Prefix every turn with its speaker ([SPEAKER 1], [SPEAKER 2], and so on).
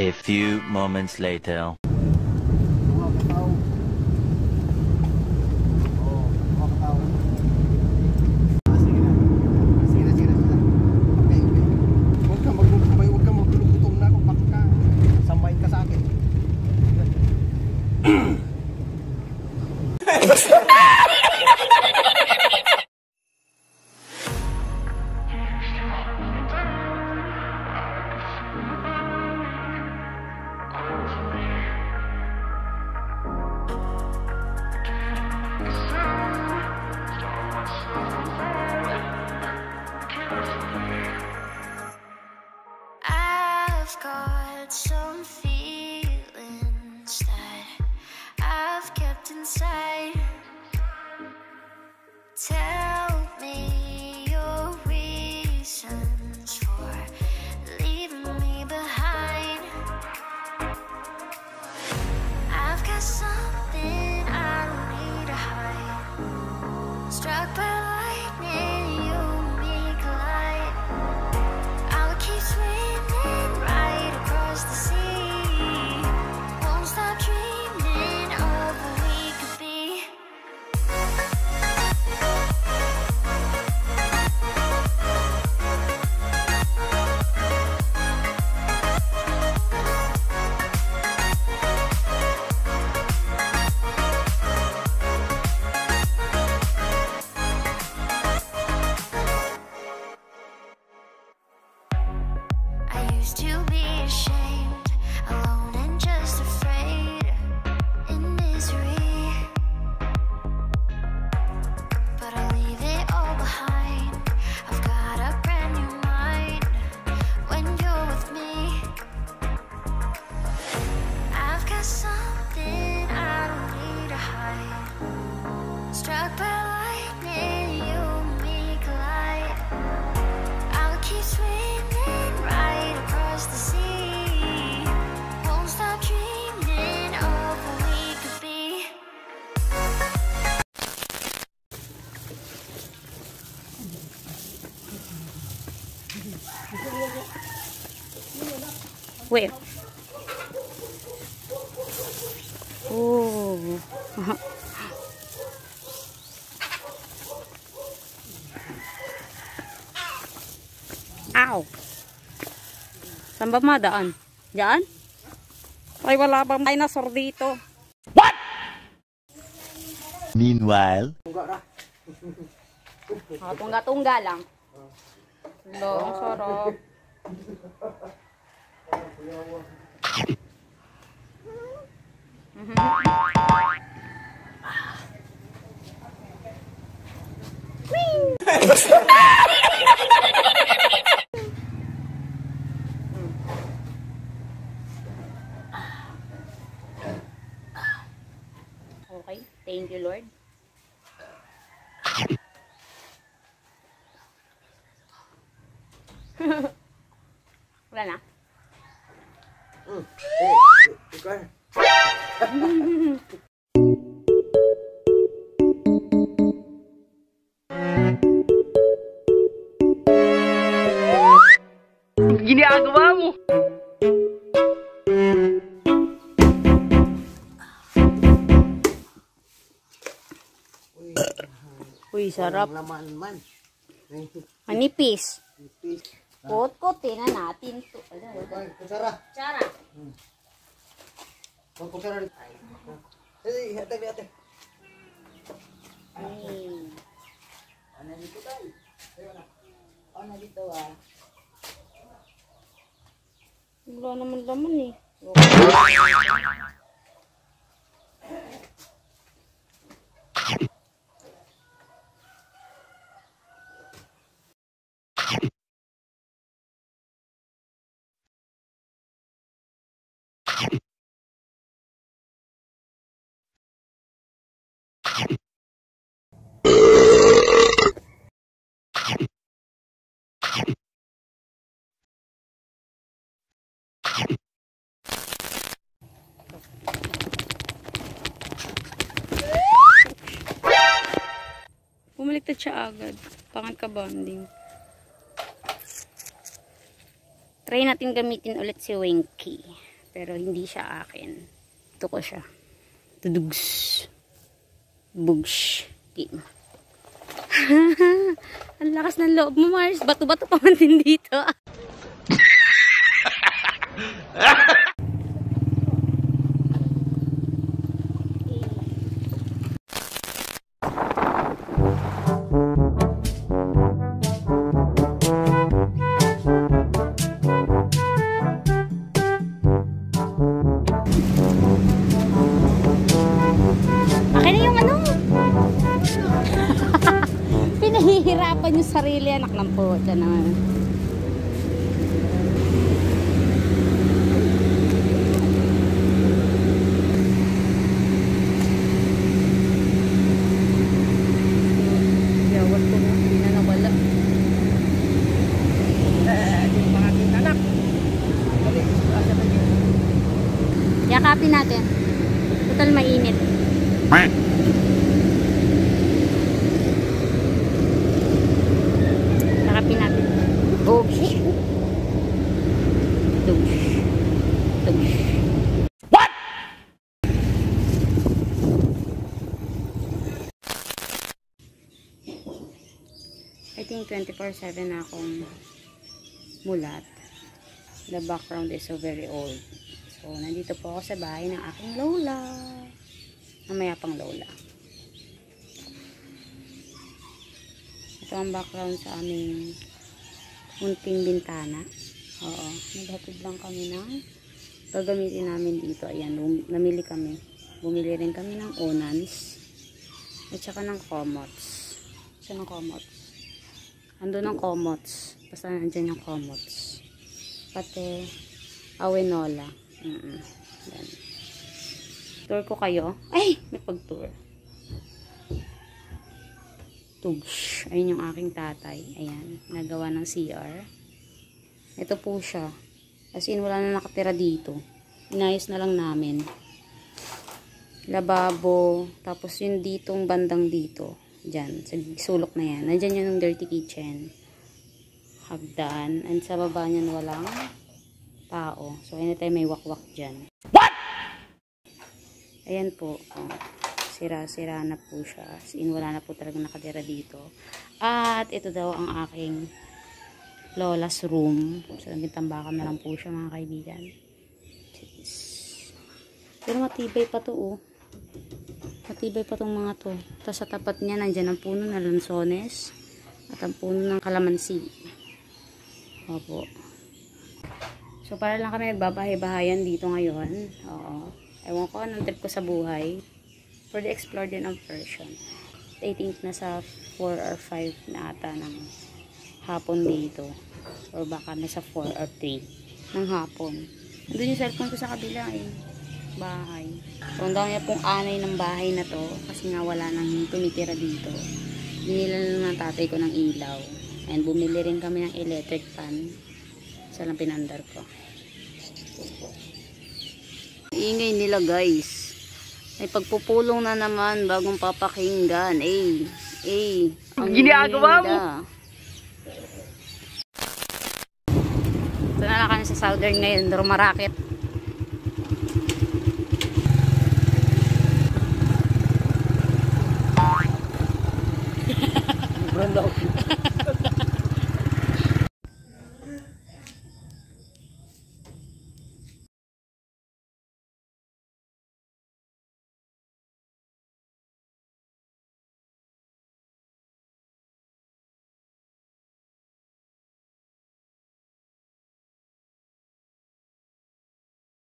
[SPEAKER 1] A few moments later.
[SPEAKER 2] I've got some feelings that I've kept inside. Tell me your reasons for leaving me behind. I've got something I don't need to hide. Struck by lightning, you and me collide. I would keep swimming right across the sea. Won't stop dreaming of what we could be. I used to be ashamed, alone and just afraid, in misery. But I'll leave it all behind. I've got a brand new mind when you're with me. I've got something I don't need to hide. Struck by lightning, you and me collide. I'll keep swimming right across the sea. Won't stop dreaming of what we could be.
[SPEAKER 3] Where? Oh. Ow. Saan ba madaan? Diyan? Ay, wala bang dinosaur dito.
[SPEAKER 1] What? Meanwhile.
[SPEAKER 3] Tungga-tungga lang. Hello, ang sarap. Okay, thank you, Lord. Wala na.
[SPEAKER 4] Ginagawa mo?
[SPEAKER 3] Uy, sarap.
[SPEAKER 5] Laman man.
[SPEAKER 3] Manipis. Kot-kotin na natin to.
[SPEAKER 5] Kutsara.
[SPEAKER 3] Tsara.
[SPEAKER 5] Kutsara. Eh, hati-hati.
[SPEAKER 3] Ano dito tayo? Ano dito ah? Wala naman laman eh. Bumaliktad siya agad. Pangat ka bonding. Try natin gamitin ulit si Winky. Pero hindi siya akin. Ito ko siya. Tudugs. Bugs. Game. Ang lakas ng loob mo, Mars. Bato-bato pa man din dito. Akin na yung ano? Pinahihirapan yung sarili, anak ng puta naman. Yawat ko na, hindi na nawala.
[SPEAKER 5] Mga ating anak. Dali, asa na yun?
[SPEAKER 3] Yakapin natin. Total mainit. Yakapin natin. Oops.
[SPEAKER 1] What?
[SPEAKER 3] I think 24/7 na akong mulat. The background is so very old. So, nandito po ako sa bahay ng aking lola. Mamaya pang lola. Ito ang background sa aming munting bintana. Oo. Naghatid lang kami ng gagamitin namin dito. Ayan, namili kami. Bumili rin kami ng onans. At saka ng komots. Saan ang komots? Andun ang komots. Basta nandyan yung komots. Pati awenola. Yan. Tour ko kayo. Ay! May pag-tour. Tugs. Ayun yung aking tatay. Ayan. Nagawa ng CR. Ito po siya. As in, wala na nakatira dito. Inayos na lang namin. Lababo. Tapos yung ditong bandang dito. Diyan. Sa sulok na yan. Nandyan yung dirty kitchen. Hagdan. And sa baba niyan walang tao. So, anytime may wakwak dyan.
[SPEAKER 1] What?
[SPEAKER 3] Ayan po. Oh, sira-sira na po siya. As in, wala na po talagang nakatira dito. At ito daw ang aking lola's room. So, nagtambakan na lang po siya, mga kaibigan. Jeez. Pero matibay pa to, oh. Matibay pa tong mga to. Tapos sa tapat niya, nandyan ang puno ng lansones. At ang puno ng kalamansi. Opo. So, para lang kami nagbabahay-bahayan dito ngayon. Oo. Ewan ko anong trip ko sa buhay. For the explore din ang version. I think nasa 4 or 5 na ata ng hapon dito. Or baka nasa 4 or 3 ng hapon. Nandun yung cellphone ko sa kabila eh. Bahay. So, ang dami pong anay ng bahay na to. Kasi nga wala nang tumitira dito. Binila lang ng tatay ko ng ilaw. And bumili rin kami ng electric fan. Isa lang pinandar ko. Ingay nila guys. May pagpupulong na naman bagong papakinggan. Ang ginagawa mo. Ito na lang kami sa Southern ngayon. Rumaraket.